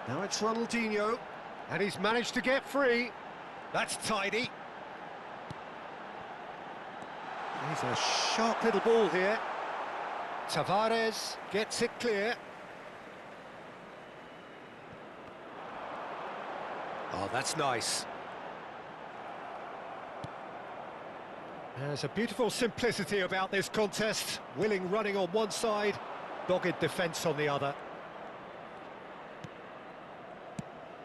Now it's Ronaldinho, and he's managed to get free. That's tidy. He's a sharp little ball here. Tavares gets it clear. Oh, that's nice. There's a beautiful simplicity about this contest. Willing running on one side, dogged defence on the other.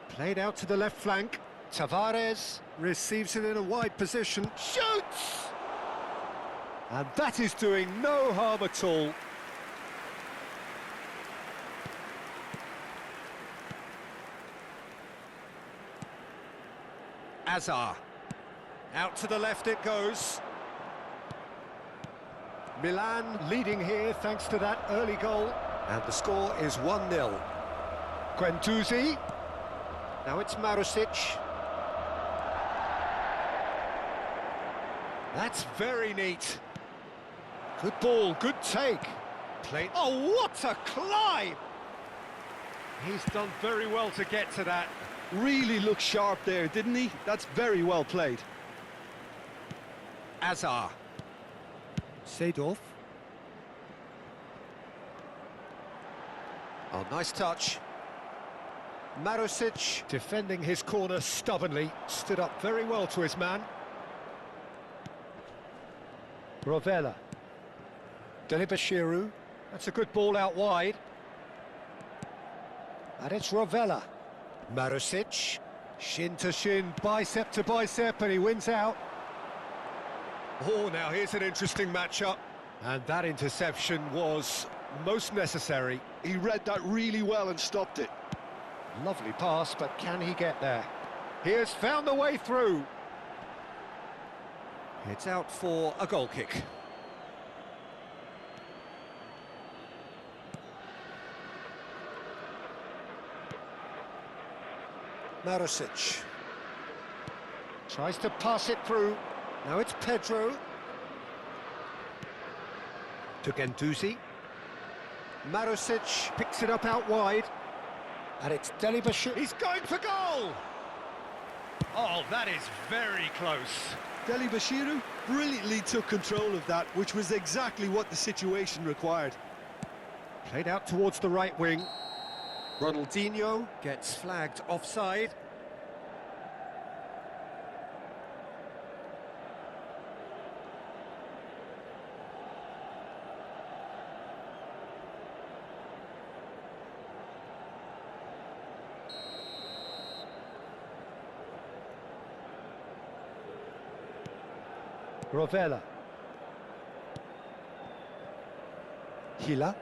Played out to the left flank. Tavares receives it in a wide position. Shoots! And that is doing no harm at all. Azar. Out to the left it goes. Milan leading here thanks to that early goal. And the score is 1-0. Guendouzi. Now it's Marusic. That's very neat. Good ball, good take. Played. Oh, what a climb! He's done very well to get to that. Really looked sharp there, didn't he? That's very well played. Azar. Seedorf. Oh, nice touch. Marusic defending his corner stubbornly, stood up very well to his man. Rovella. Delibashiru. That's a good ball out wide. And it's Rovella. Marusic. Shin to shin, bicep to bicep, and he wins out. Oh, now here's an interesting matchup. And that interception was most necessary. He read that really well and stopped it. Lovely pass, but can he get there? He has found the way through. It's out for a goal kick. Marusic. Tries to pass it through. Now it's Pedro. To Guendouzi. Marusic picks it up out wide. And it's Delibashiru. He's going for goal! Oh, that is very close. Delibashiru brilliantly took control of that, which was exactly what the situation required. Played out towards the right wing. Ronaldinho gets flagged offside. Rovella. Hila.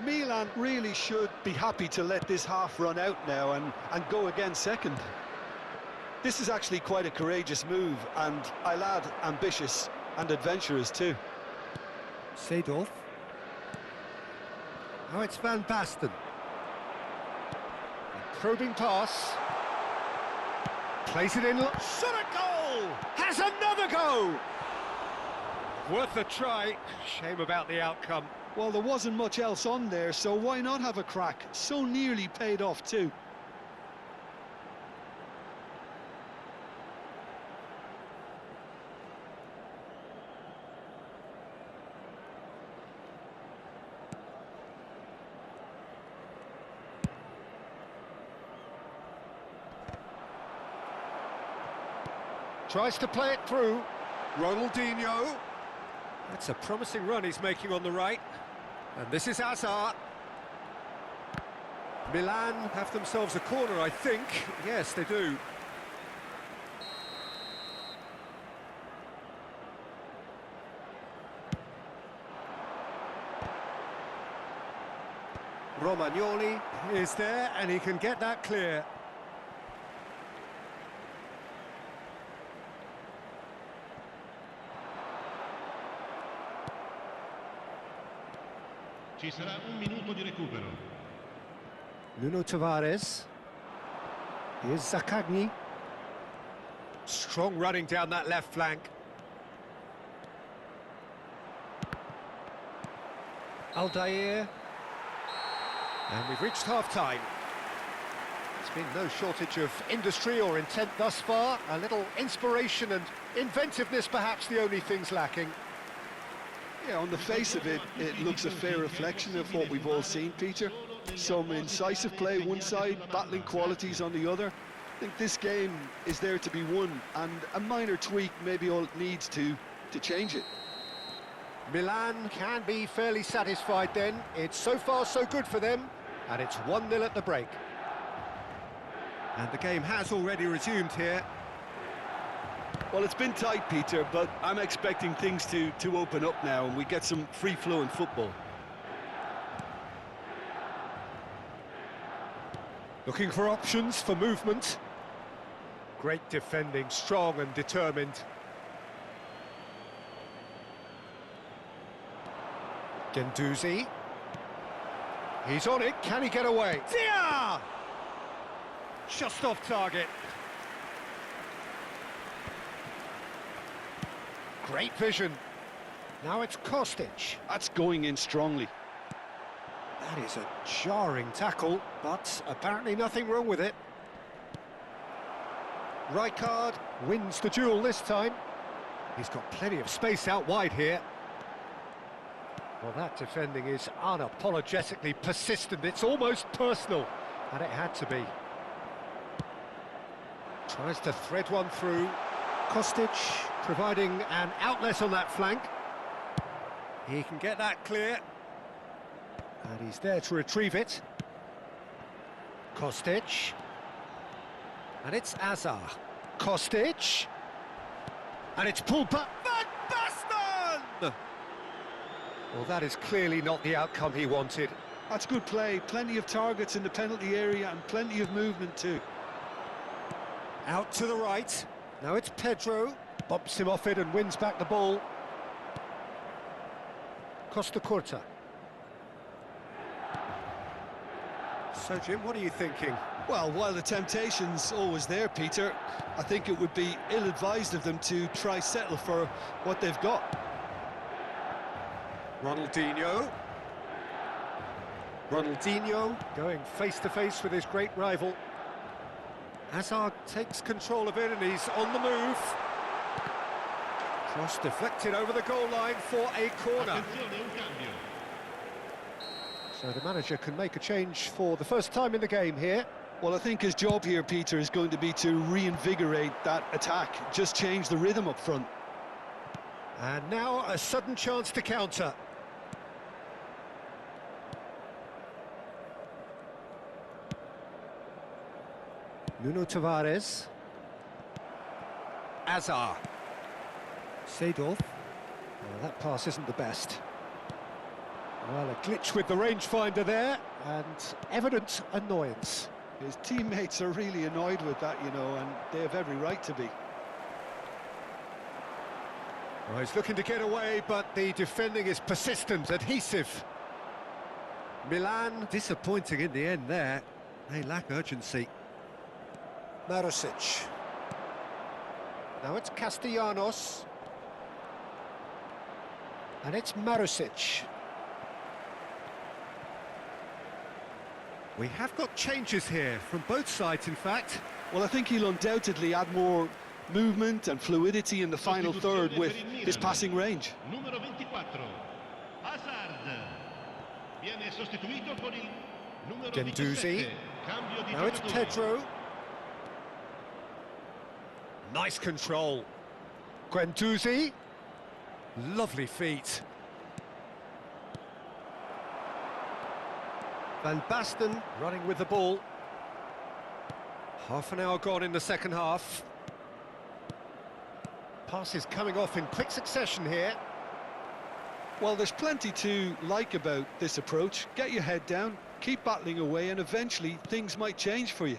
Milan really should be happy to let this half run out now and go again second. This is actually quite a courageous move, and I'll add ambitious and adventurous too. Seedorf. Now it's Van Basten. A probing pass. Plays it in. Shot a goal! Has another go! Worth a try. Shame about the outcome. Well, there wasn't much else on there, so why not have a crack? So nearly paid off too. Tries to play it through. Ronaldinho. That's a promising run he's making on the right. And this is Azar. Milan have themselves a corner, I think. Yes, they do. Romagnoli is there, and he can get that clear. Ci sarà un minuto di recupero. Nuno Tavares. Here's Zaccagni. Strong running down that left flank. Aldair. And we've reached half-time. There's been no shortage of industry or intent thus far. A little inspiration and inventiveness, perhaps the only things lacking. Yeah, on the face of it, it looks a fair reflection of what we've all seen, Peter. Some incisive play one side, battling qualities on the other. I think this game is there to be won, and a minor tweak maybe all it needs to change it. Milan can be fairly satisfied then. It's so far so good for them, and it's 1-0 at the break. And the game has already resumed here. Well, it's been tight, Peter, but I'm expecting things to open up now and we get some free-flowing football. Looking for options for movement. Great defending, strong and determined. Guendouzi. He's on it, can he get away? Dia! Just off target. Great vision. Now it's Kostic. That's going in strongly. That is a jarring tackle, but apparently nothing wrong with it. Rijkaard wins the duel this time. He's got plenty of space out wide here. Well, that defending is unapologetically persistent. It's almost personal, and it had to be. Tries to thread one through. Kostic providing an outlet on that flank. He can get that clear. And he's there to retrieve it. Kostic. And it's Azar. Kostic. And it's pulled back. Van Basten! Well, that is clearly not the outcome he wanted. That's good play. Plenty of targets in the penalty area and plenty of movement too. Out to the right. Now it's Pedro. Bumps him off it and wins back the ball. Costa Curta. So, Jim, what are you thinking? Well, while the temptation's always there, Peter, I think it would be ill-advised of them to try settle for what they've got. Ronaldinho going face-to-face with his great rival. Hazard takes control of it and he's on the move. Cross deflected over the goal line for a corner. So the manager can make a change for the first time in the game here. Well, I think his job here, Peter, is going to be to reinvigorate that attack, just change the rhythm up front. And now a sudden chance to counter. Nuno Tavares. Azar. Seedorf. Well, that pass isn't the best. Well, a glitch with the rangefinder there, and evident annoyance. His teammates are really annoyed with that, you know, and they have every right to be. Well, he's looking to get away, but the defending is persistent, adhesive. Milan disappointing in the end there. They lack urgency. Marusic. Now it's Castellanos. And it's Marusic. We have got changes here, from both sides in fact. Well, I think he'll undoubtedly add more movement and fluidity in the final third with his passing range. Numero 24. Hazard. Viene sostituito con il numero Guendouzi. 17. Cambio di Now it's giocatore. Pedro. Nice control. Guendouzi. Lovely feet. Van Basten running with the ball. Half an hour gone in the second half. Passes coming off in quick succession here. Well, there's plenty to like about this approach. Get your head down, keep battling away, and eventually things might change for you.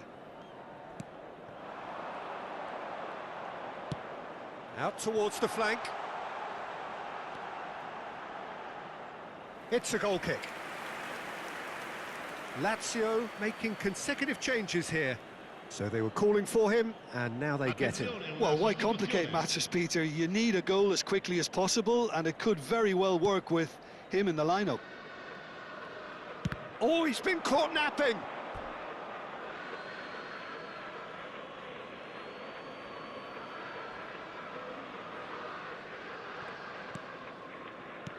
Out towards the flank. It's a goal kick. Lazio making consecutive changes here. So they were calling for him, and now they get him. Well, why complicate matters, Peter? You need a goal as quickly as possible, and it could very well work with him in the lineup. Oh, he's been caught napping.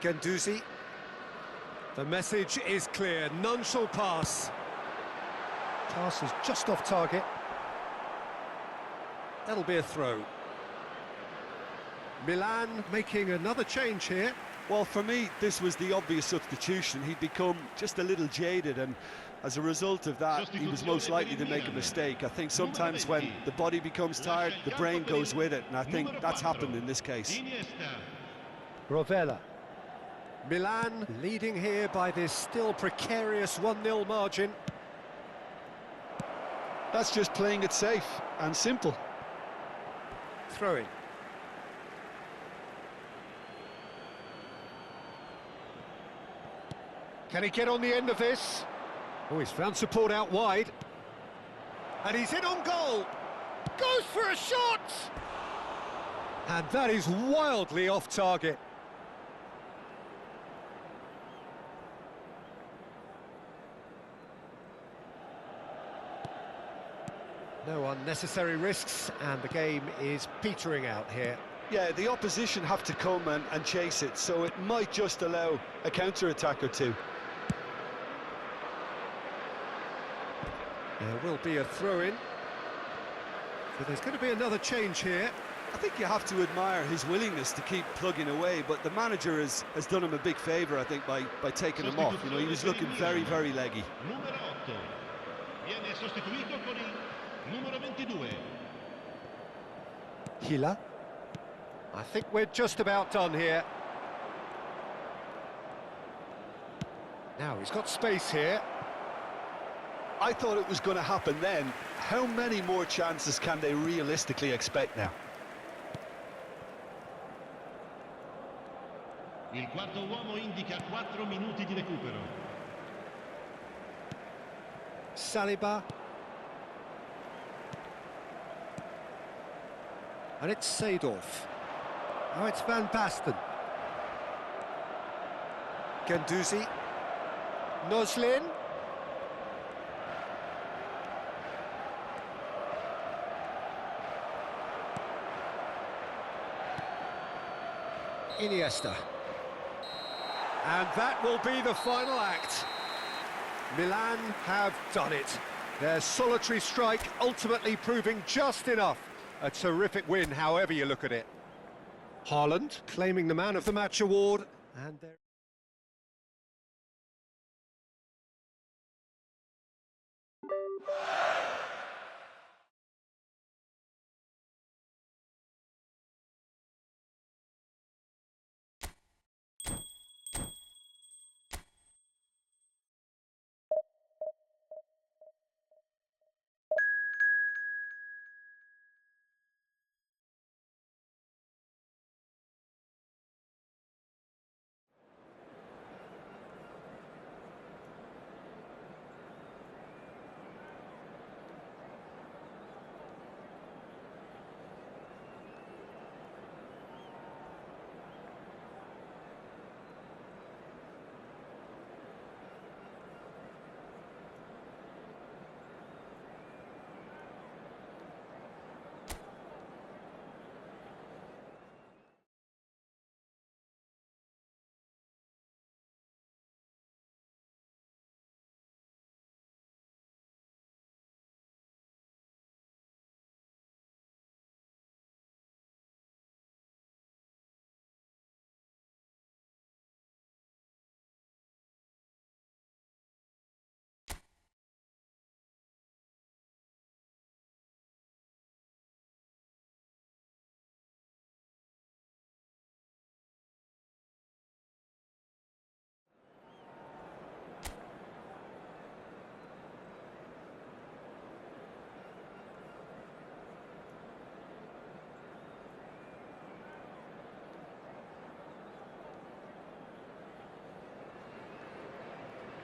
Guendouzi. The message is clear, none shall pass. Pass is just off target. That'll be a throw. Milan making another change here. Well, for me, this was the obvious substitution. He'd become just a little jaded, and as a result of that, he was most likely to make a mistake. I think sometimes when the body becomes tired, the brain goes with it, and I think that's happened in this case. Rovella. Milan leading here by this still precarious 1-0 margin. That's just playing it safe and simple. Throw-in. Can he get on the end of this? Oh, he's found support out wide. And he's in on goal. Goes for a shot! And that is wildly off target. No unnecessary risks, and the game is petering out here. Yeah, the opposition have to come and chase it, so it might just allow a counter-attack or two. There will be a throw-in. So there's going to be another change here. I think you have to admire his willingness to keep plugging away, but the manager has done him a big favour, I think, by taking him off. You know, he was looking very, very leggy. Numero 8. Viene sostituito con il numero 22. Hila. I think we're just about done here. Now he's got space here. I thought it was going to happen then. How many more chances can they realistically expect now? Il quarto uomo indica 4 minuti di recupero. Saliba. And it's Seedorf. Now it's Van Basten. Guendouzi. Noslin. Iniesta. And that will be the final act. Milan have done it. Their solitary strike ultimately proving just enough. A terrific win, however you look at it. Haaland claiming the Man of the Match award, and there...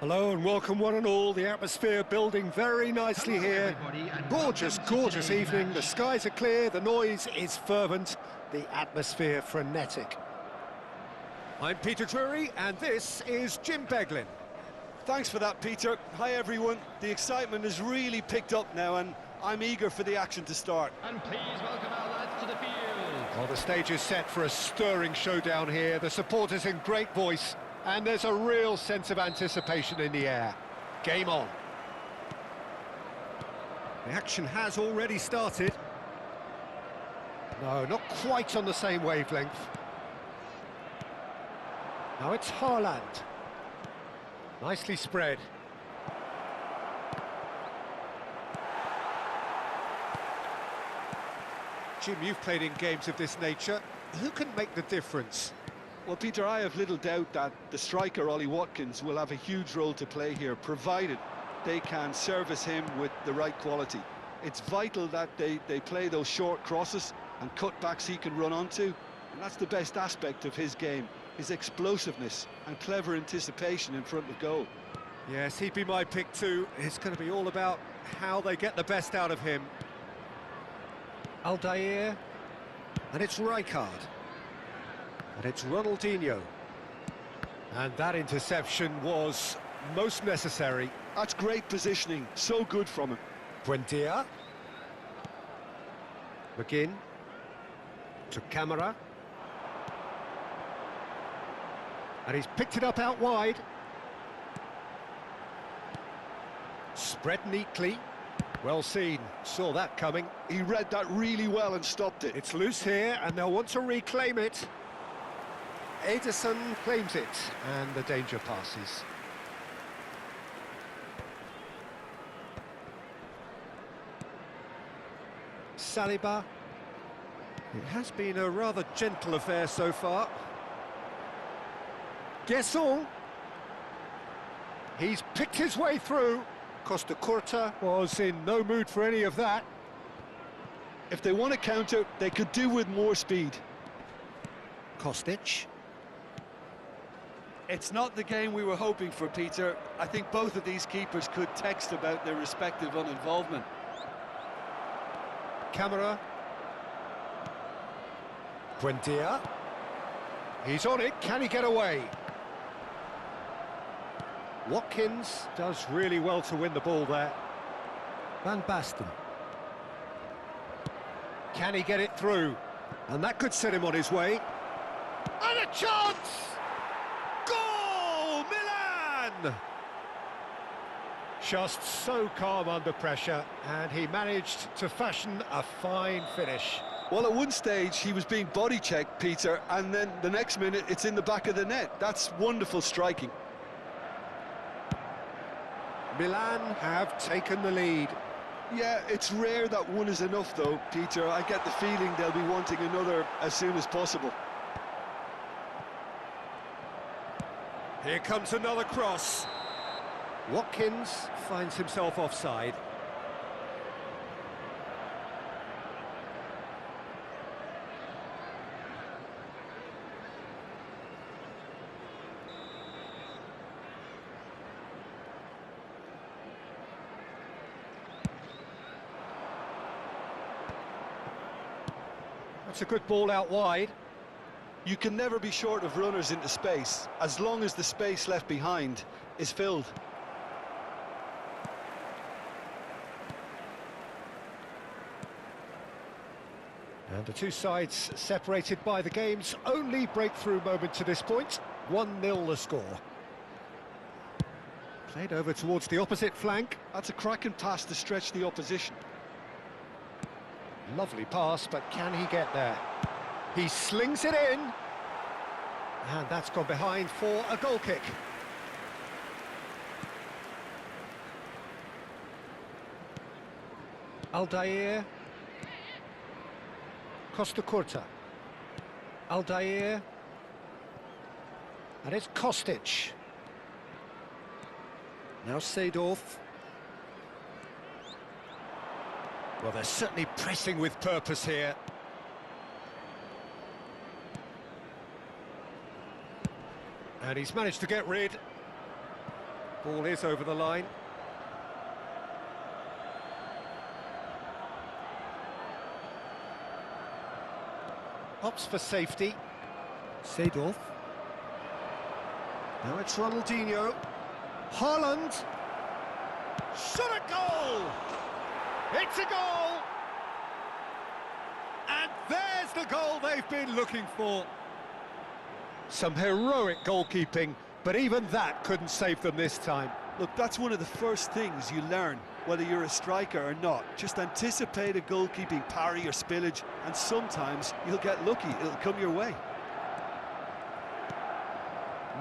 Hello and welcome one and all. The atmosphere building very nicely here. Gorgeous, gorgeous evening. The skies are clear, the noise is fervent, the atmosphere frenetic. I'm Peter Drury and this is Jim Beglin. Thanks for that, Peter. Hi, everyone. The excitement has really picked up now, and I'm eager for the action to start. And please welcome our lads to the field. Well, the stage is set for a stirring showdown here. The supporters in great voice, and there's a real sense of anticipation in the air. Game on. The action has already started. No, not quite on the same wavelength. Now it's Haaland. Nicely spread. Jim, you've played in games of this nature. Who can make the difference? Well, Peter, I have little doubt that the striker, Ollie Watkins, will have a huge role to play here, provided they can service him with the right quality. It's vital that they play those short crosses and cutbacks he can run onto, and that's the best aspect of his game, his explosiveness and clever anticipation in front of goal. Yes, he'd be my pick too. It's going to be all about how they get the best out of him. Aldair, and it's Rijkaard, and it's Ronaldinho, and that interception was most necessary. That's great positioning, so good from him. Buendia, McGinn, to Camara, and he's picked it up out wide. Spread neatly. Well seen, saw that coming. He read that really well and stopped it. It's loose here, and they'll want to reclaim it. Ederson claims it, and the danger passes. Saliba. It has been a rather gentle affair so far. Guesson. He's picked his way through. Costa Curta was in no mood for any of that. If they want to counter, they could do with more speed. Kostic. It's not the game we were hoping for, Peter. I think both of these keepers could text about their respective uninvolvement. Camara. Buendia. He's on it, can he get away? Watkins does really well to win the ball there. Van Basten. Can he get it through? And that could set him on his way. And a chance! Goal! Milan! Just so calm under pressure, and he managed to fashion a fine finish. Well, at one stage, he was being body-checked, Peter, and then the next minute, it's in the back of the net. That's wonderful striking. Milan have taken the lead. Yeah, it's rare that one is enough, though, Peter. I get the feeling they'll be wanting another as soon as possible. Here comes another cross. Watkins finds himself offside. That's a good ball out wide. You can never be short of runners into space, as long as the space left behind is filled. And the two sides separated by the game's only breakthrough moment to this point. 1-0 the score. Played over towards the opposite flank. That's a cracking pass to stretch the opposition. Lovely pass, but can he get there? He slings it in. And that's gone behind for a goal kick. Aldair. Costa Curta. Aldair. And it's Kostic. Now Seedorf. Well, they're certainly pressing with purpose here. And he's managed to get rid. Ball is over the line. Opts for safety. Seedorf. Now it's Ronaldinho. Haaland. Shot a goal! It's a goal! And there's the goal they've been looking for. Some heroic goalkeeping, but even that couldn't save them this time. Look, that's one of the first things you learn, whether you're a striker or not. Just anticipate a goalkeeping parry or spillage, and sometimes you'll get lucky, it'll come your way.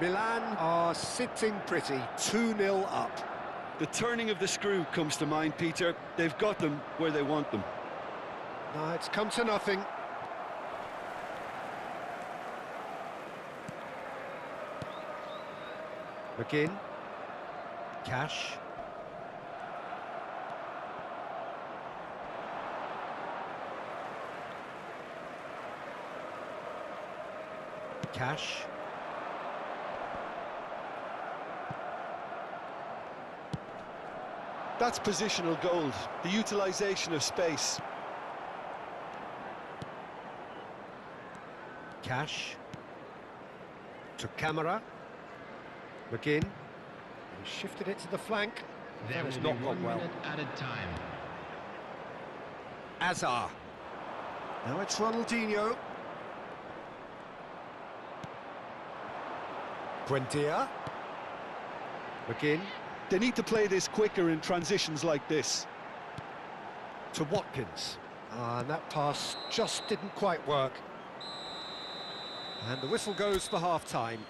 Milan are sitting pretty, 2-0 up. The turning of the screw comes to mind, Peter. They've got them where they want them. No, it's come to nothing. McGinn. Cash. Cash. That's positional gold, the utilisation of space. Cash. To Camera. McGinn. He shifted it to the flank. That has not gone well. Added time. Azar. Now it's Ronaldinho. Buendia. McGinn. They need to play this quicker in transitions like this. To Watkins. And that pass just didn't quite work. And the whistle goes for half-time.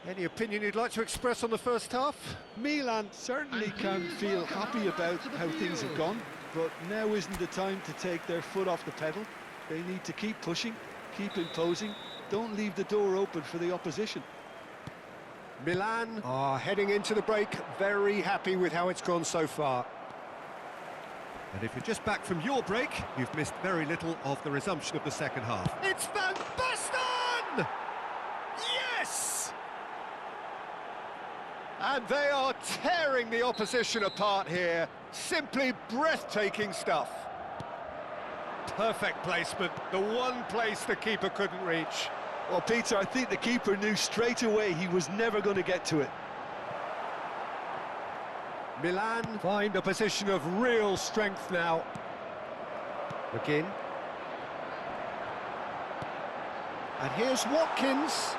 Any opinion you'd like to express on the first half? Milan certainly can feel happy about how things have gone, but now isn't the time to take their foot off the pedal. They need to keep pushing, keep imposing, don't leave the door open for the opposition. Milan are heading into the break, very happy with how it's gone so far. And if you're just back from your break, you've missed very little of the resumption of the second half. It's Van Basten! Yes! And they are tearing the opposition apart here. Simply breathtaking stuff. Perfect placement, the one place the keeper couldn't reach. Well, Peter, I think the keeper knew straight away he was never going to get to it. Milan find a position of real strength now. McGinn. And here's Watkins.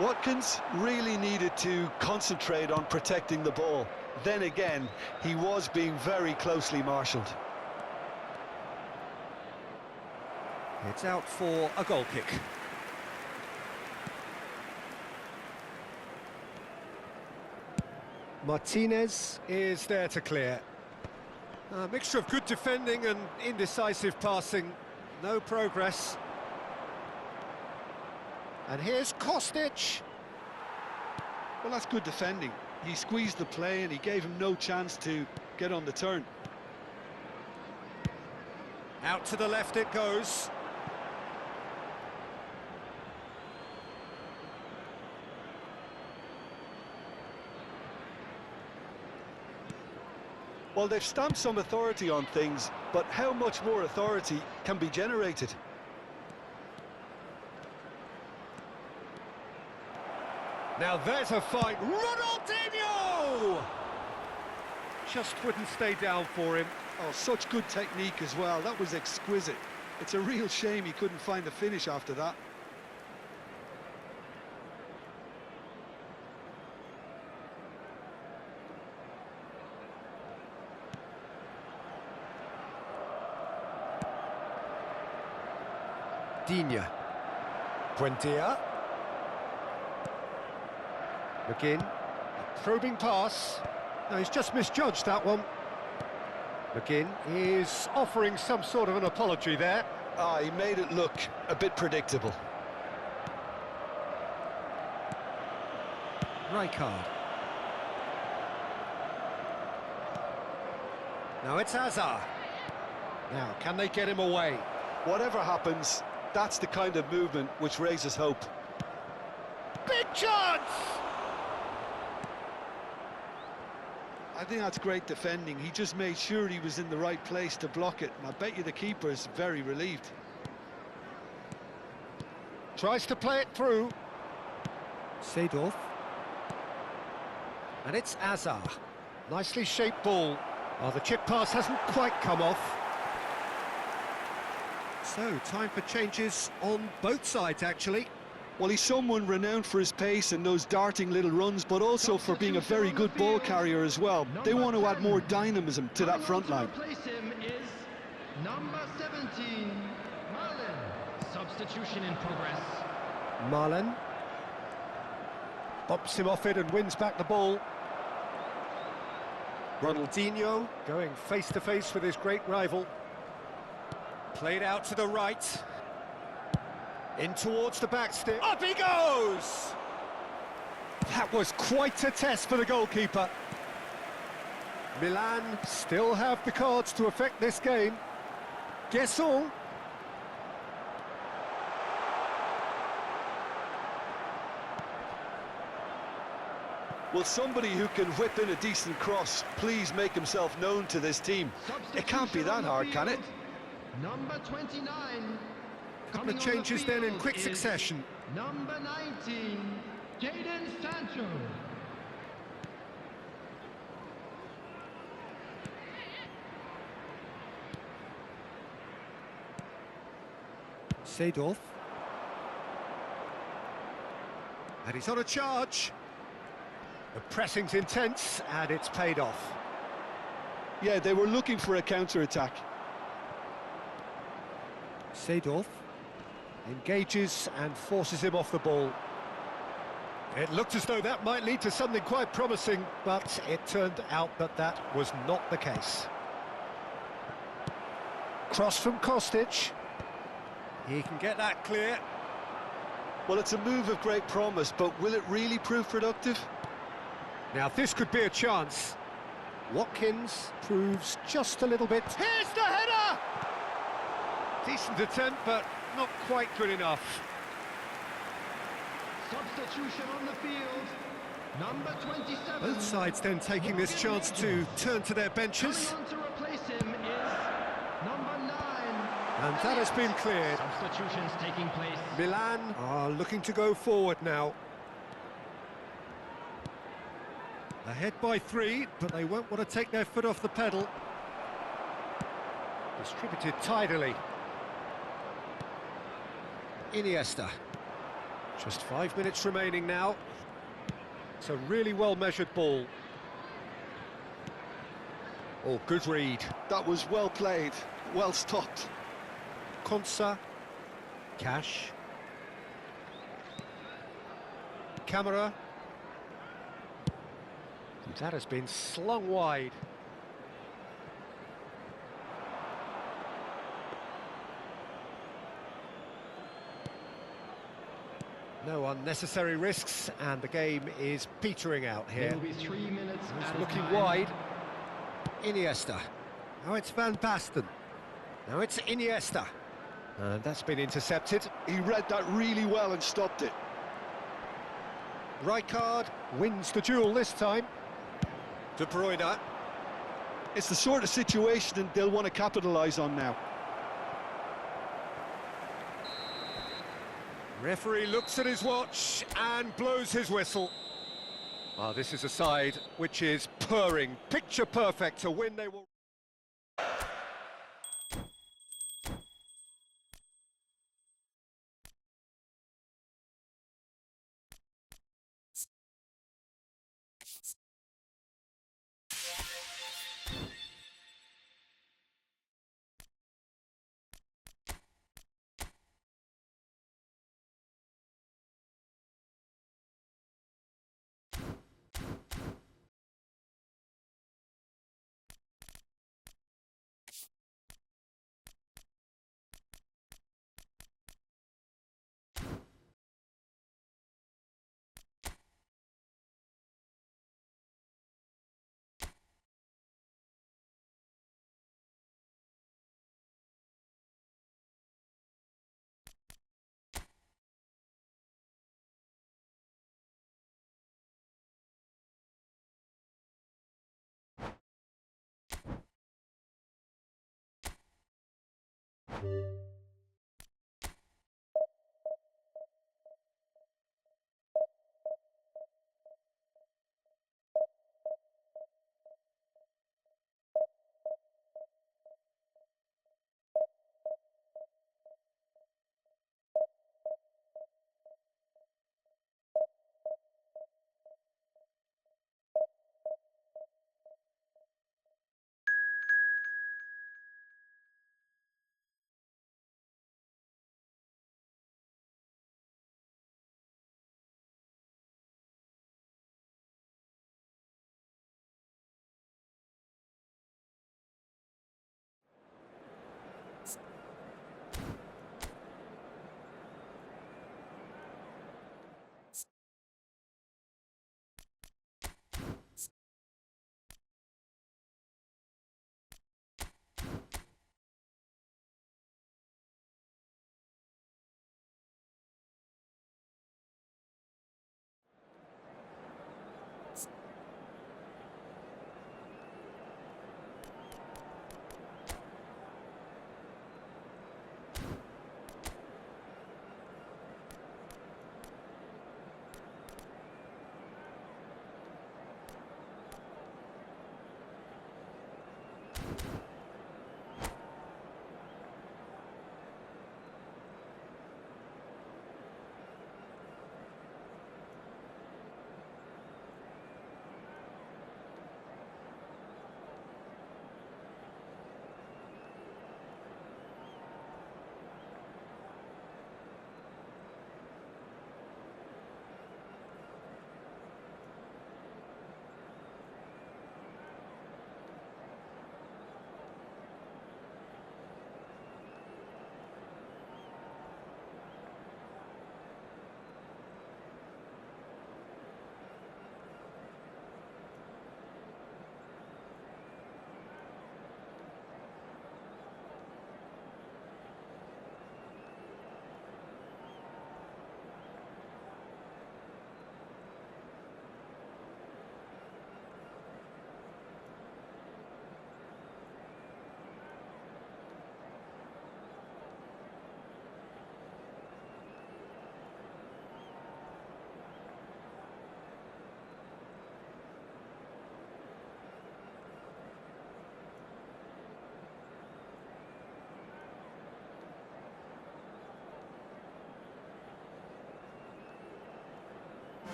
Watkins really needed to concentrate on protecting the ball. Then again, he was being very closely marshalled. It's out for a goal kick. Martinez is there to clear. A mixture of good defending and indecisive passing. No progress. And here's Kostic. Well, that's good defending. He squeezed the play and he gave him no chance to get on the turn. Out to the left it goes. Well, they've stamped some authority on things, but how much more authority can be generated? Now there's a fight. Ronaldinho! Just wouldn't stay down for him. Oh, such good technique as well. That was exquisite. It's a real shame he couldn't find the finish after that. Digne. Buendia. McGinn. A probing pass. No, he's just misjudged that one. McGinn is offering some sort of an apology there. Ah, he made it look a bit predictable. Rijkaard. Now it's Azar. Now, can they get him away? Whatever happens, that's the kind of movement which raises hope. Big chance! I think that's great defending. He just made sure he was in the right place to block it, and I bet you the keeper's very relieved. Tries to play it through. Seedorf. And it's Azar. Nicely shaped ball. Oh, the chip pass hasn't quite come off. So, time for changes on both sides, actually. Well, he's someone renowned for his pace and those darting little runs, but also for being a very good ball carrier as well. They want to add more dynamism to that front line. Replace him is number 17, Marlin. Substitution in progress. Marlin bumps him off it and wins back the ball. Ronaldinho going face-to-face with his great rival. Played out to the right. In towards the backstip. Up he goes! That was quite a test for the goalkeeper. Milan still have the cards to affect this game. Guess all. Well, somebody who can whip in a decent cross, please make himself known to this team. It can't be that hard, can it? Number 29. Couple of changes then in quick succession. Number 19, Jadon Sancho. Seedorf. And he's on a charge. The pressing's intense, and it's paid off. Yeah, they were looking for a counter-attack. Seedorf engages and forces him off the ball. It looked as though that might lead to something quite promising, but it turned out that that was not the case. Cross from Kostic. He can get that clear. Well, it's a move of great promise, but will it really prove productive? Now, this could be a chance. Watkins proves just a little bit. Here's the header! Decent attempt, but not quite good enough. Substitution on the field. Number 27. Both sides then taking this chance to turn to their benches. Coming on to replace him is number 9. And that has been cleared. Substitutions taking place. Milan are looking to go forward now. Ahead by 3, but they won't want to take their foot off the pedal. Distributed tidily. Iniesta. Just 5 minutes remaining now. It's a really well-measured ball. Oh, good read. That was well played, well stopped. Konsa. Cash. Camera. That has been slung wide. No unnecessary risks, and the game is petering out here. There will be 3 minutes. He's looking wide. Iniesta. Now it's Van Basten. Now it's Iniesta. And that's been intercepted. He read that really well and stopped it. Rijkaard wins the duel this time. De Bruyne. It's the sort of situation that they'll want to capitalise on now. Referee looks at his watch and blows his whistle. Well, this is a side which is purring, picture perfect to win they will.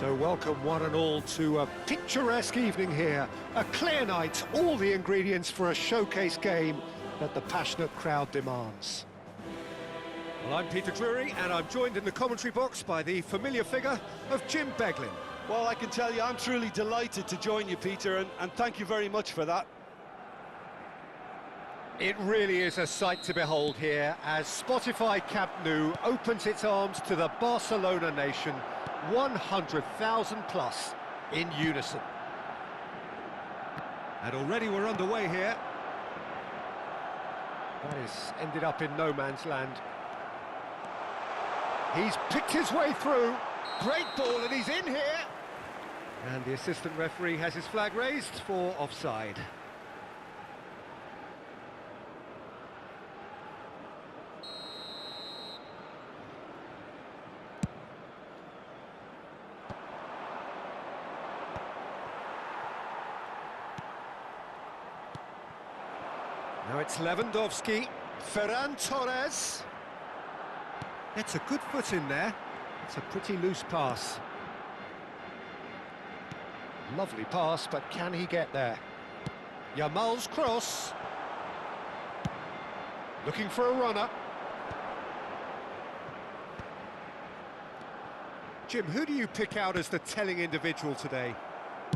So welcome one and all to a picturesque evening here. A clear night, all the ingredients for a showcase game that the passionate crowd demands. Well, I'm Peter Drury, and I'm joined in the commentary box by the familiar figure of Jim Beglin. Well, I can tell you, I'm truly delighted to join you, Peter, and thank you very much for that. It really is a sight to behold here as Spotify Camp Nou opens its arms to the Barcelona nation, 100,000 plus in unison. And already we're underway here. That has ended up in no man's land. He's picked his way through. Great ball, and he's in here. And the assistant referee has his flag raised for offside. Now it's Lewandowski, Ferran Torres. It's a good foot in there. It's a pretty loose pass. Lovely pass, but can he get there? Yamal's cross. Looking for a runner. Jim, who do you pick out as the telling individual today?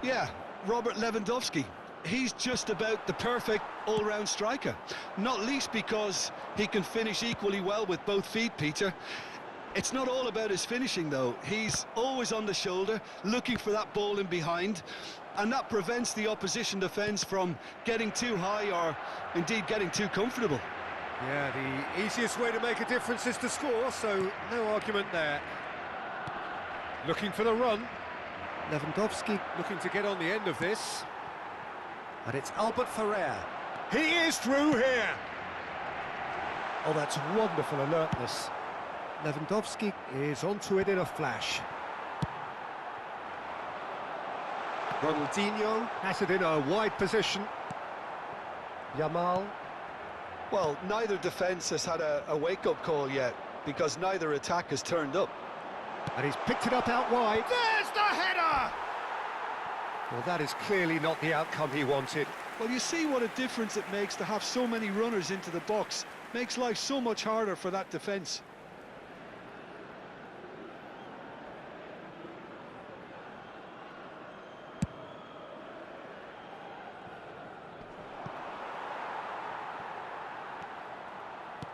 Yeah, Robert Lewandowski. He's just about the perfect all-round striker, not least because he can finish equally well with both feet, Peter. It's not all about his finishing, though. He's always on the shoulder, looking for that ball in behind, and that prevents the opposition defence from getting too high or, indeed, getting too comfortable. Yeah, the easiest way to make a difference is to score, so no argument there. Looking for the run. Lewandowski looking to get on the end of this. And it's Albert Ferrer. He is through here! Oh, that's wonderful alertness. Lewandowski is onto it in a flash. Ronaldinho has it in a wide position. Yamal. Well, neither defence has had a wake-up call yet, because neither attack has turned up. And he's picked it up out wide. There's the header! Well, that is clearly not the outcome he wanted. Well, you see what a difference it makes to have so many runners into the box. Makes life so much harder for that defence.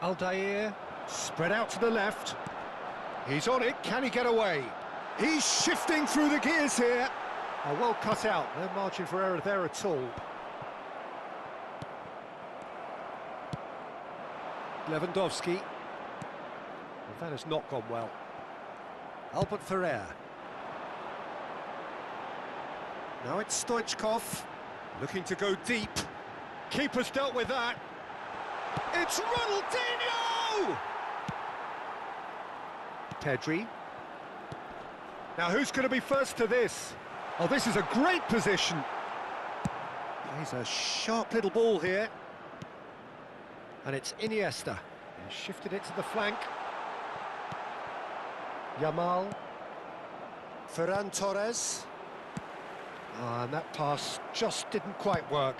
Aldair, spread out to the left. He's on it, can he get away? He's shifting through the gears here. Oh, well cut out, no margin for error there at all. Lewandowski. Well, that has not gone well. Albert Ferrer. Now it's Stoichkov, looking to go deep. Keeper's dealt with that. It's Ronaldinho! Pedri. Now who's going to be first to this? Oh, this is a great position. He's a sharp little ball here. And it's Iniesta. He shifted it to the flank. Yamal. Ferran Torres. Oh, and that pass just didn't quite work.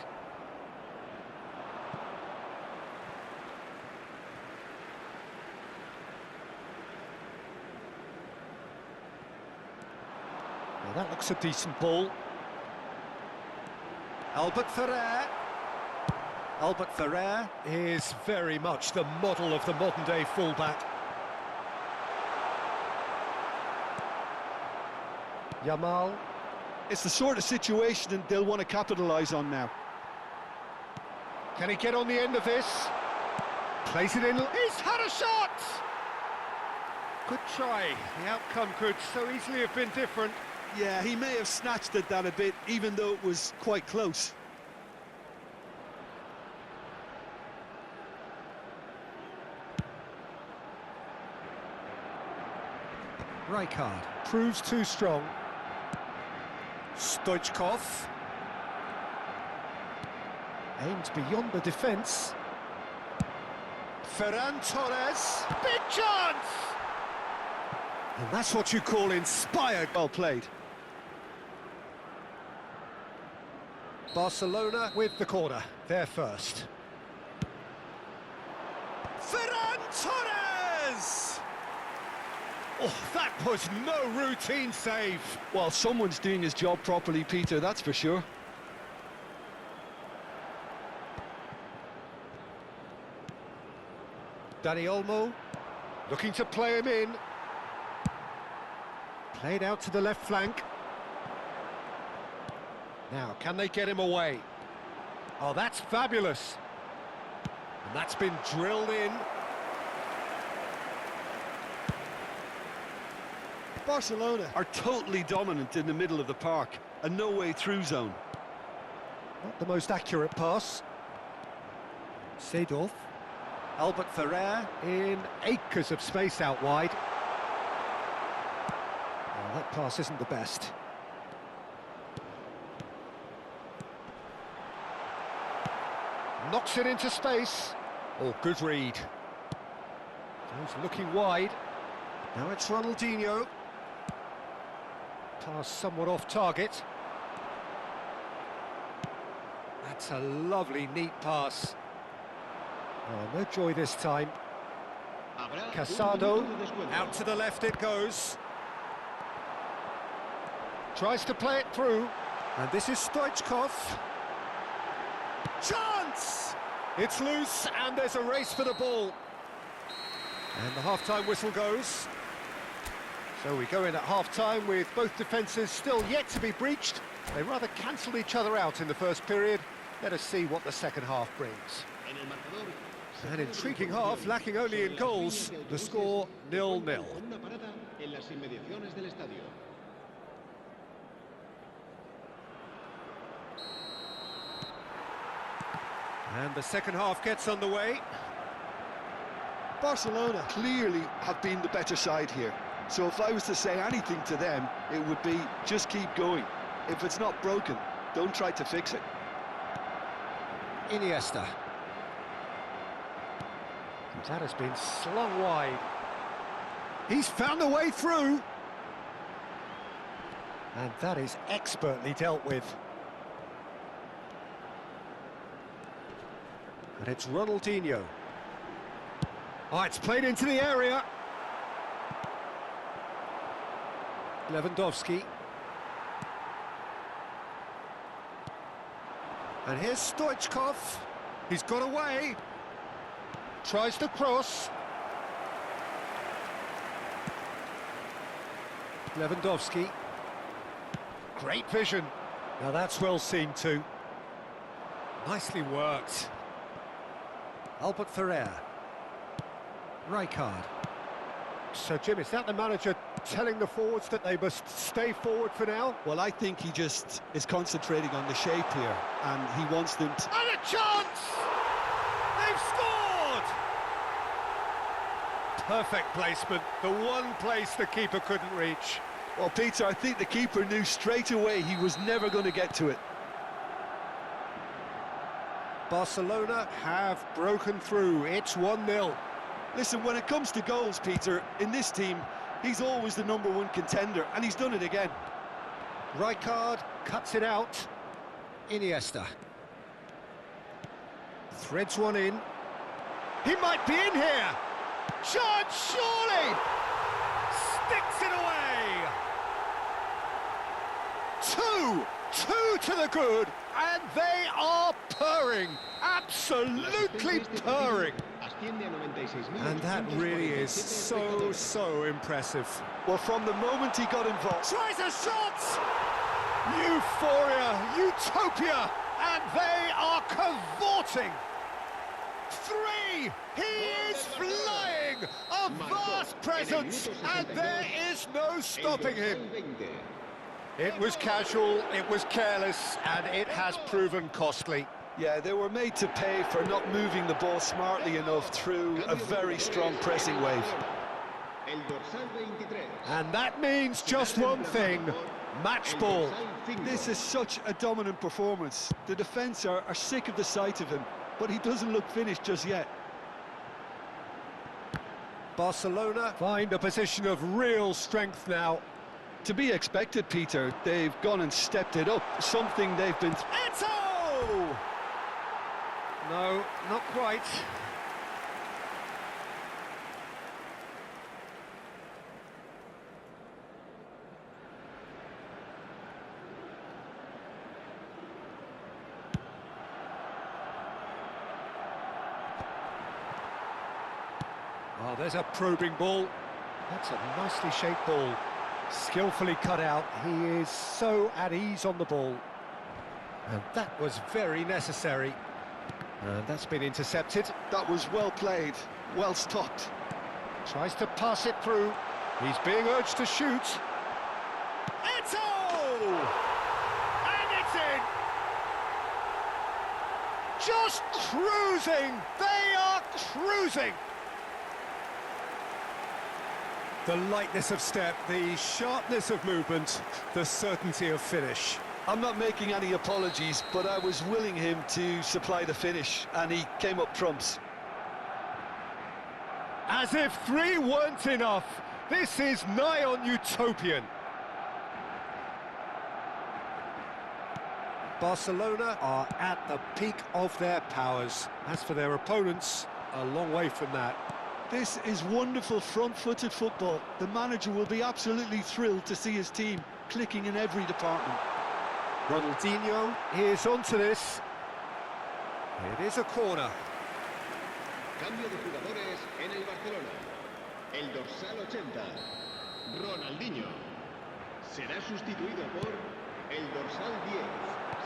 Well, that looks a decent ball. Albert Ferrer. Albert Ferrer is very much the model of the modern-day fullback. Yamal. It's the sort of situation they'll want to capitalise on now. Can he get on the end of this? Plays it in. He's had a shot! Good try. The outcome could so easily have been different. Yeah, he may have snatched at that a bit, even though it was quite close. Rijkaard proves too strong. Stoichkov. Aims beyond the defence. Ferran Torres. Big chance! And that's what you call inspired. Well played. Barcelona with the corner, they're first. Ferran Torres! Oh, that was no routine save. Well, someone's doing his job properly, Peter, that's for sure. Dani Olmo, looking to play him in. Played out to the left flank. Now, can they get him away? Oh, that's fabulous. And that's been drilled in. Barcelona are totally dominant in the middle of the park, a no-way through zone. Not the most accurate pass. Seedorf. Albert Ferrer in acres of space out wide. Oh, that pass isn't the best. Knocks it into space. Oh, good read. He's looking wide. Now it's Ronaldinho. Pass somewhat off target. That's a lovely, neat pass. Oh, no joy this time. Casado, out to the left it goes. Tries to play it through. And this is Stoichkov. Chance! It's loose and there's a race for the ball. And the half-time whistle goes. So we go in at half-time with both defences still yet to be breached. They rather cancelled each other out in the first period. Let us see what the second half brings. An intriguing half, lacking only in goals. The score 0-0. And the second half gets underway. Barcelona clearly have been the better side here. So if I was to say anything to them, it would be just keep going. If it's not broken, don't try to fix it. Iniesta. That has been slung wide. He's found a way through. And that is expertly dealt with. And it's Ronaldinho. Oh, it's played into the area. Lewandowski. And here's Stoichkov. He's got away. Tries to cross. Lewandowski. Great vision. Now that's well seen too. Nicely worked. Albert Ferrer. Rijkaard. So Jim, is that the manager telling the forwards that they must stay forward for now? Well, I think he just is concentrating on the shape here, and he wants them to... And a chance! They've scored! Perfect placement, the one place the keeper couldn't reach. Well, Peter, I think the keeper knew straight away he was never going to get to it. Barcelona have broken through, it's 1-0. Listen, when it comes to goals, Peter, in this team, he's always the #1 contender, and he's done it again. Rijkaard cuts it out. Iniesta. Threads one in. He might be in here! Chance, surely! Sticks it away! Two to the good, and they are purring, absolutely purring. And that really is so impressive. Well, from the moment he got involved... Tries a shot! Euphoria, utopia, and they are cavorting. 3! He is flying! A vast presence, and there is no stopping him. It was casual, it was careless, and it has proven costly. Yeah, they were made to pay for not moving the ball smartly enough through a very strong pressing wave. And that means just one thing, match ball. This is such a dominant performance. The defence are sick of the sight of him, but he doesn't look finished just yet. Barcelona find a position of real strength now. To be expected, Peter. They've gone and stepped it up, something they've been... Eto! No, not quite. Oh, there's a probing ball. That's a nicely shaped ball. Skillfully cut out. He is so at ease on the ball. And that was very necessary. And that's been intercepted. That was well played, well stopped. Tries to pass it through. He's being urged to shoot. Eto! And it's in! Just cruising! They are cruising! The lightness of step, the sharpness of movement, the certainty of finish. I'm not making any apologies, but I was willing him to supply the finish, and he came up trumps. As if 3 weren't enough, this is nigh on utopian. Barcelona are at the peak of their powers. As for their opponents, a long way from that. This is wonderful front-footed football. The manager will be absolutely thrilled to see his team clicking in every department. Ronaldinho is onto this. It is a corner. Cambio de jugadores en el Barcelona. El dorsal 80, Ronaldinho. Será sustituido por el dorsal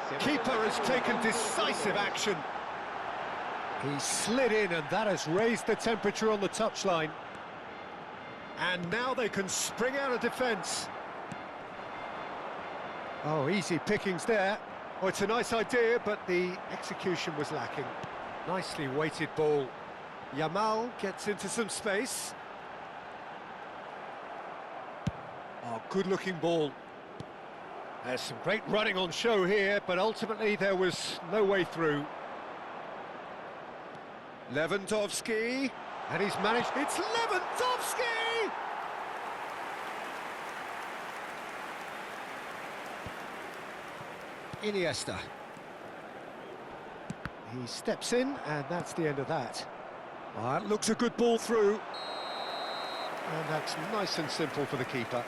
10. Keeper has taken decisive action. He slid in, and that has raised the temperature on the touchline. And now they can spring out of defence. Oh, easy pickings there. Oh, it's a nice idea, but the execution was lacking. Nicely weighted ball. Yamal gets into some space. Oh, good-looking ball. There's some great running on show here, but ultimately there was no way through. Lewandowski, and he's managed... It's Lewandowski! Iniesta. He steps in, and that's the end of that. Well, that looks a good ball through. And that's nice and simple for the keeper.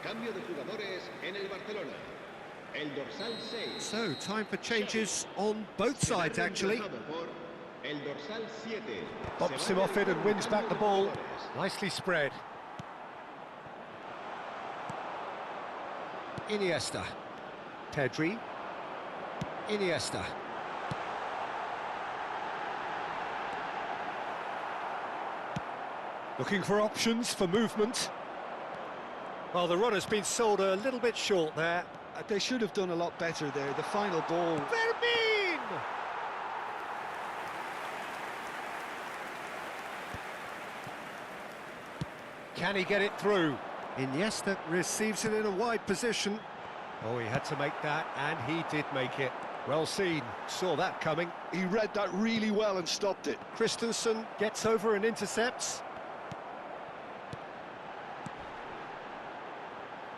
Cambio de jugadores en el Barcelona. El dorsal 6. So, time for changes on both sides, actually. El dorsal 7. Pops him off it and wins back the ball. Nicely spread. Iniesta. Pedri. Iniesta. Looking for options for movement. Well, the run has been sold a little bit short there. They should have done a lot better there. The final ball... Fermin! Can he get it through? Iniesta receives it in a wide position. Oh, he had to make that, and he did make it. Well seen, saw that coming. He read that really well and stopped it. Christensen gets over and intercepts.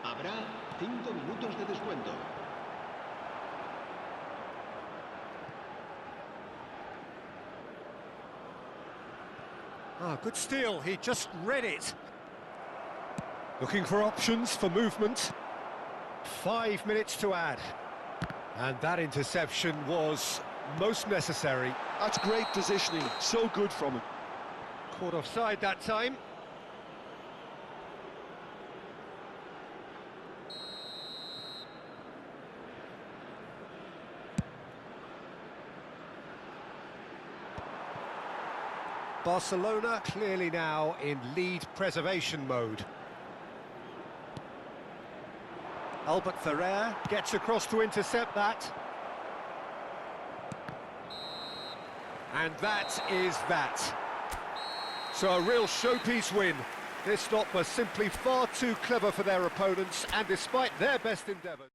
Habrá 5 minutos de descuento. Ah, good steal, he just read it. Looking for options for movement. 5 minutes to add. And that interception was most necessary. That's great positioning, so good from him. Caught offside that time. Barcelona clearly now in lead preservation mode. Albert Ferrer gets across to intercept that. And that is that. So a real showpiece win. This lot was simply far too clever for their opponents, and despite their best endeavours.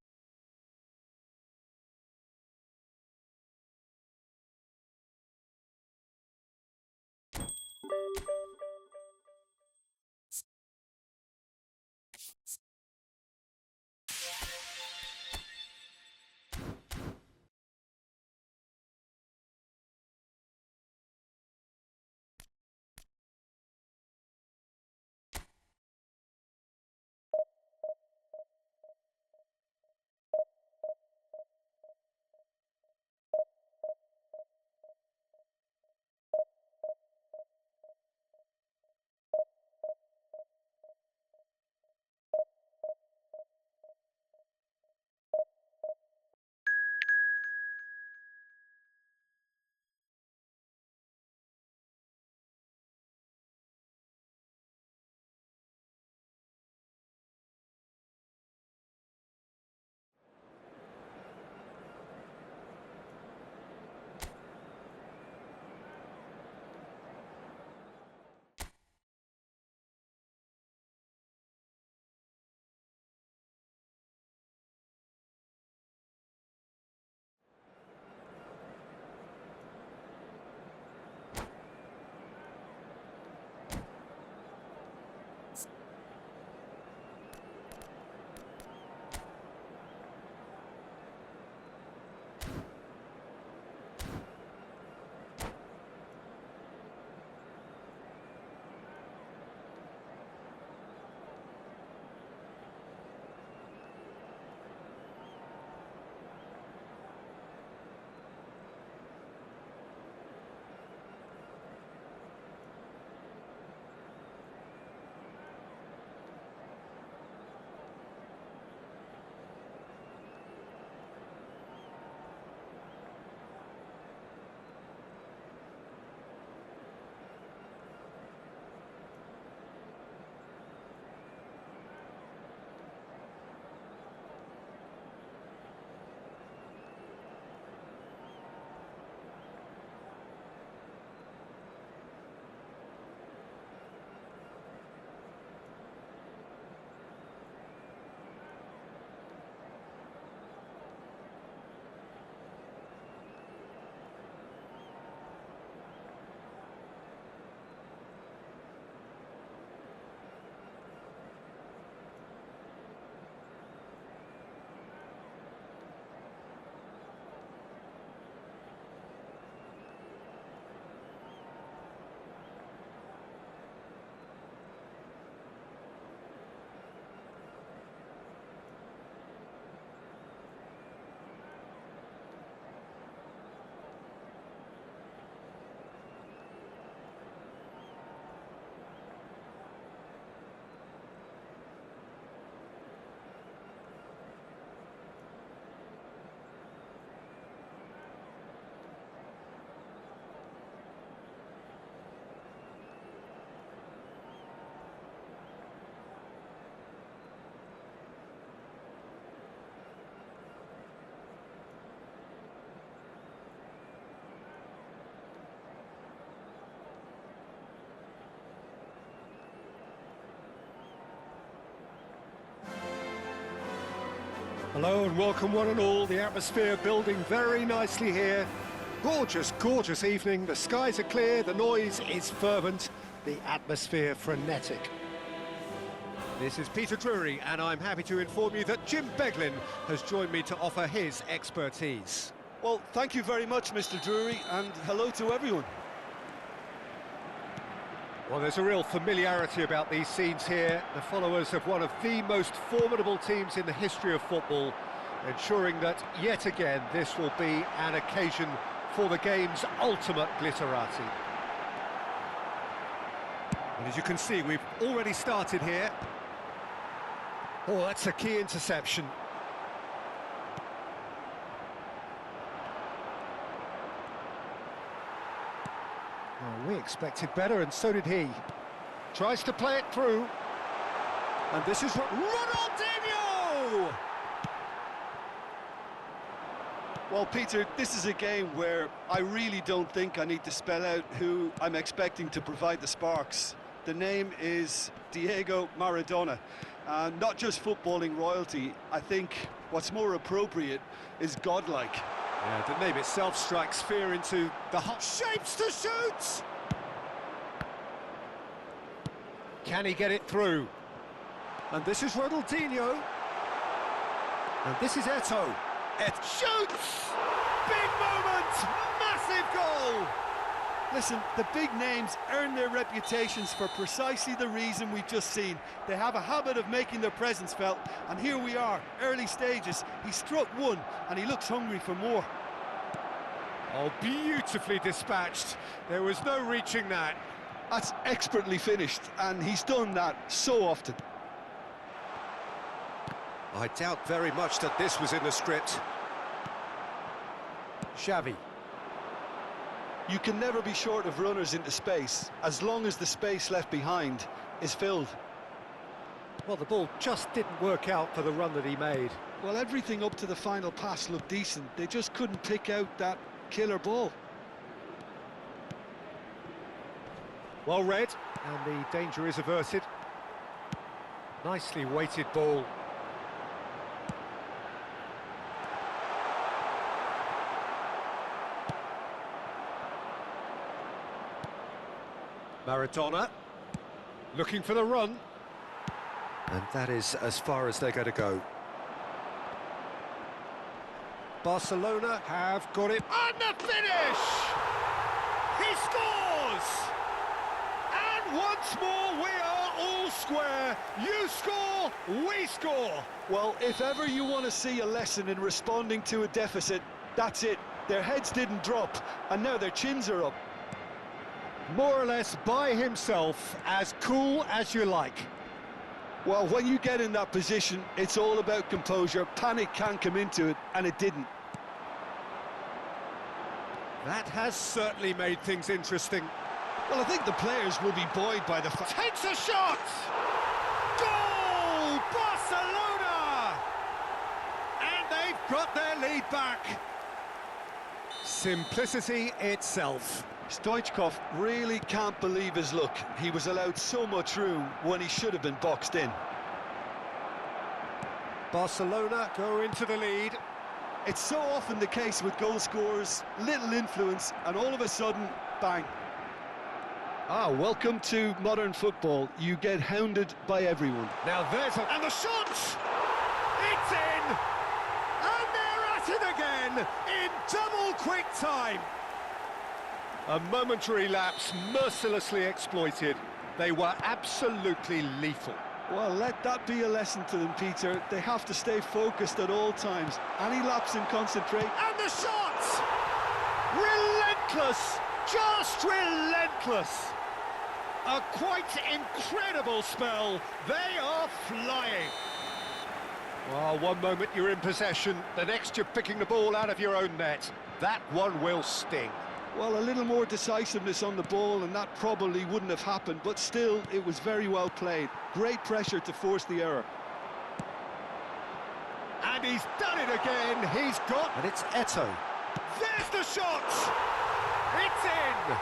Hello and welcome one and all. The atmosphere building very nicely here. Gorgeous, gorgeous evening. The skies are clear, the noise is fervent, the atmosphere frenetic. This is Peter Drury and I'm happy to inform you that Jim Beglin has joined me to offer his expertise. Well, thank you very much, Mr. Drury, and hello to everyone. Well, there's a real familiarity about these scenes here. The followers of one of the most formidable teams in the history of football, ensuring that, yet again, this will be an occasion for the game's ultimate glitterati. And as you can see, we've already started here. Oh, that's a key interception. Well, we expected better, and so did he. Tries to play it through. And this is Ronaldinho! Well, Peter, this is a game where I really don't think I need to spell out who I'm expecting to provide the sparks. The name is Diego Maradona. Not just footballing royalty, I think what's more appropriate is godlike. Yeah, the name itself strikes fear into the hot shapes to shoot! Can he get it through? And this is Ronaldinho. And this is Eto'o. It shoots! Big moment! Massive goal! Listen, the big names earn their reputations for precisely the reason we've just seen. They have a habit of making their presence felt, and here we are, early stages. He struck one, and he looks hungry for more. Oh, beautifully dispatched. There was no reaching that. That's expertly finished, and he's done that so often. I doubt very much that this was in the script. Xavi. You can never be short of runners into space, as long as the space left behind is filled. Well, the ball just didn't work out for the run that he made. Well, everything up to the final pass looked decent. They just couldn't pick out that killer ball. Well read, and the danger is averted. Nicely weighted ball. Maradona, looking for the run. And that is as far as they're going to go. Barcelona have got it. And the finish! He scores! And once more we are all square. You score, we score. Well, if ever you want to see a lesson in responding to a deficit, that's it. Their heads didn't drop, and now their chins are up. More or less by himself, as cool as you like. Well, when you get in that position, it's all about composure. Panic can't come into it, and it didn't. That has certainly made things interesting. Well, I think the players will be buoyed by the fact... Takes a shot! Goal! Barcelona! And they've got their lead back. Simplicity itself. Stoichkov really can't believe his luck. He was allowed so much room when he should have been boxed in. Barcelona go into the lead. It's so often the case with goal scorers, little influence, and all of a sudden, bang. Welcome to modern football. You get hounded by everyone. Now there's a... And the shot! It's in! And they're at it again in double quick time. A momentary lapse mercilessly exploited. They were absolutely lethal. Well, let that be a lesson to them, Peter. They have to stay focused at all times. Any lapse in concentration. And the shot! Relentless! Just relentless! A quite incredible spell. They are flying. Well, one moment you're in possession, the next you're picking the ball out of your own net. That one will sting. Well, a little more decisiveness on the ball and that probably wouldn't have happened, but still, it was very well played. Great pressure to force the error. And he's done it again, he's got... And it's Eto'o. There's the shot! It's in!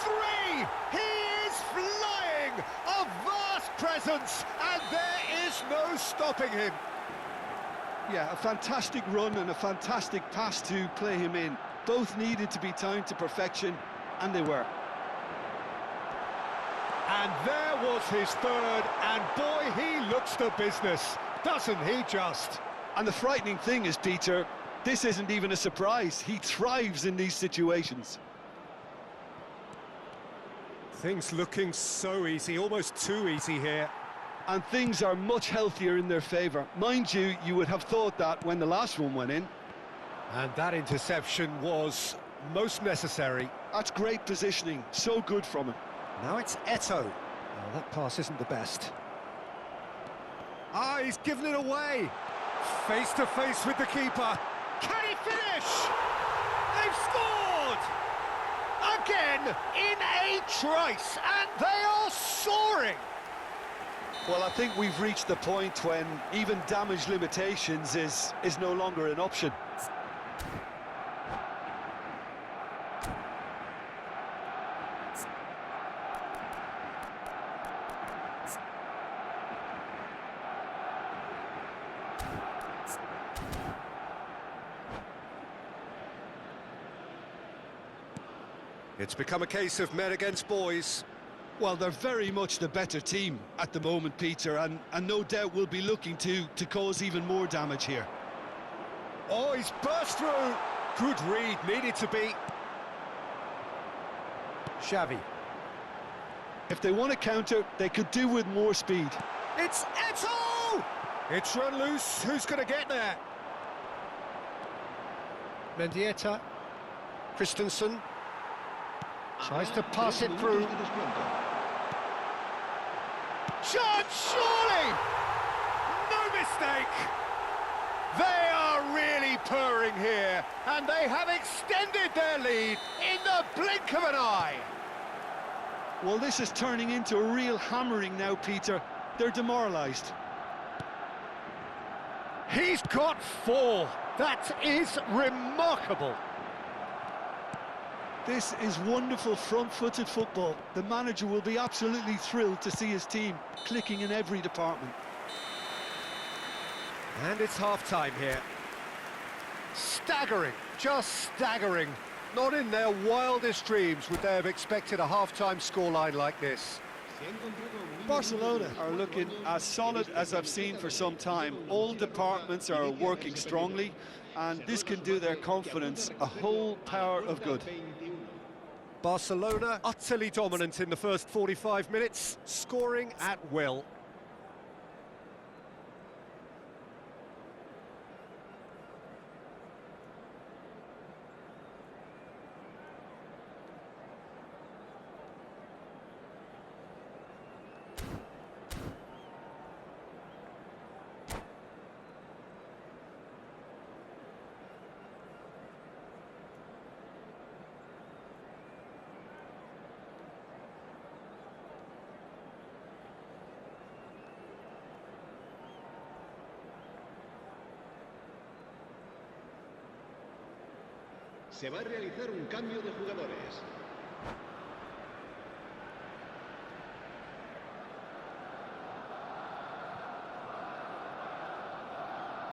3! He is flying! A vast presence, and there is no stopping him. Yeah, a fantastic run and a fantastic pass to play him in. Both needed to be timed to perfection, and they were. And there was his third, and boy, he looks the business, doesn't he just? And the frightening thing is, Peter, this isn't even a surprise. He thrives in these situations. Things looking so easy, almost too easy here. And things are much healthier in their favour. Mind you, you would have thought that when the last one went in. And that interception was most necessary. That's great positioning, so good from him. Now it's Eto'o. Oh, that pass isn't the best. Ah, he's given it away. Face to face with the keeper. Can he finish? They've scored! Again, in a trice, and they are soaring! Well, I think we've reached the point when even damage limitations is no longer an option. It's become a case of men against boys. Well, they're very much the better team at the moment, Peter, and no doubt will be looking to cause even more damage here. Oh, he's burst through. Good read, needed to be. Xavi. If they want to counter, they could do with more speed. It's Eto'o! It's run loose. Who's going to get there? Mendieta. Christensen. Tries to pass it through. Shot, surely! No mistake! They are really purring here, and they have extended their lead in the blink of an eye. Well, this is turning into a real hammering now, Peter. They're demoralised. He's got 4. That is remarkable. This is wonderful front-footed football. The manager will be absolutely thrilled to see his team clicking in every department. And it's half-time here. Staggering, just staggering. Not in their wildest dreams would they have expected a half-time scoreline like this. Barcelona are looking as solid as I've seen for some time. All departments are working strongly, and this can do their confidence a whole power of good. Barcelona utterly dominant in the first 45 minutes, scoring at will. Se va a realizar un cambio de jugadores.